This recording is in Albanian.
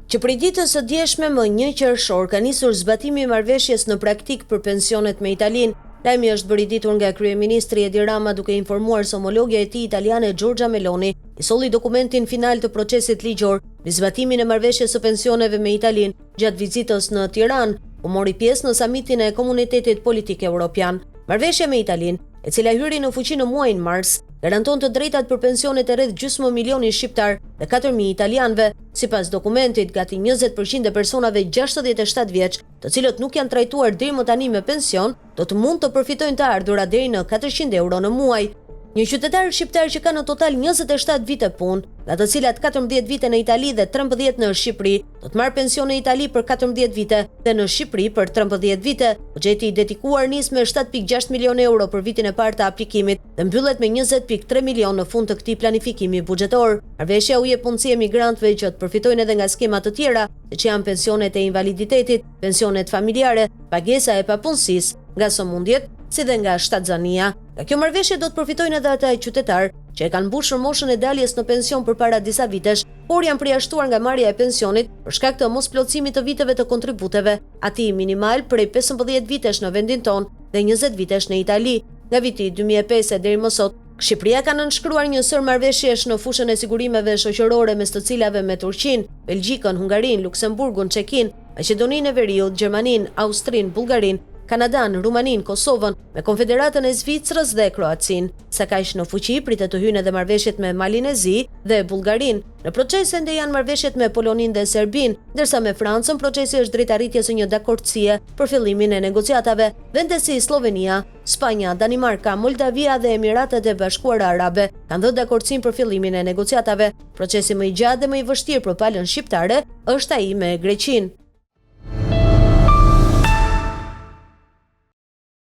që prej ditës së djeshme më 1 qershor ka nisur zbatimi i marrëveshjes në praktik për pensionet me Italinë. Lajmi është bërë i ditur nga kryeministri Edi Rama duke informuar se homologja e tij italiane Giorgia Meloni i solli dokumentin final të procesit ligjor mbi zbatimin e marrëveshjes së pensioneve me Italinë gjatë vizitës në Tiranë, ku mori pjesë në samitin e Komunitetit Politik Evropian. Marrëveshja me Italinë, e cila hyri në fuqi në muajin mars, garanton të drejtat për pensionet e rreth gjysmë milioni shqiptar dhe 4.000 italianëve. Sipas dokumentit, gati 20% e personave 67 vjeç, të cilët nuk janë trajtuar deri më tani me pension, do të mund të përfitojnë të ardhurat deri në 400 euro në muaj. Një qytetar shqiptar që ka në total 27 vite punë, nga të cilat 14 vite në Itali dhe 13 në Shqipëri, do të marrë pension në Itali për 14 vite dhe në Shqipëri për 13 vite. Buxheti i dedikuar nis me 7.6 milion euro për vitin e parë të aplikimit dhe mbyllet me 20.3 milion në fund të këtij planifikimi buxhetor. Marrëveshja u jep mundësi emigrantëve që të përfitojnë edhe nga skema të tjera, siç janë pensionet e invaliditetit, pensionet familjare, pagesa e papunësisë, nga sëmundjet, si dhe nga shtatzania. Nga kjo marrëveshje do të përfitojnë edhe ata qytetarë që e kanë mbushur moshën e daljes në pension përpara disa vitesh, por janë përjashtuar nga marrja e pensionit për shkak të mosplotësimit të viteve të kontributeve, ati minimal prej 15 vitesh në vendin tonë dhe 20 vitesh në Itali. Nga viti 2005 deri më sot, Shqipëria ka nënshkruar një sër marrëveshjesh në fushën e sigurimeve shoqërore mes të cilave me Turqinë, Belgjikën, Hungarinë, Luksemburgun, Çekinë, Maqedoninë e Veriut, Gjermaninë, Austrinë, Bullgarinë, Kanadan, Rumaninë, Kosovën, me Konfederatën e Zvicrës dhe Kroacinë. Sa kaq në fuqi pritet të hyjnë edhe marrëveshjet me Malinezi dhe Bullgarinë. Në proces ende janë marrëveshjet me Poloninë dhe Serbinë, ndërsa me Francën procesi është drejt arritjes së një dakordësie për fillimin e negociatave. Vende si Slovenia, Spanja, Danimarka, Moldavia dhe Emiratet e Bashkuara Arabe kanë dhënë dakordësinë për fillimin e negociatave. Procesi më i gjatë dhe më i vështirë për palën shqiptare është ai me Greqinë.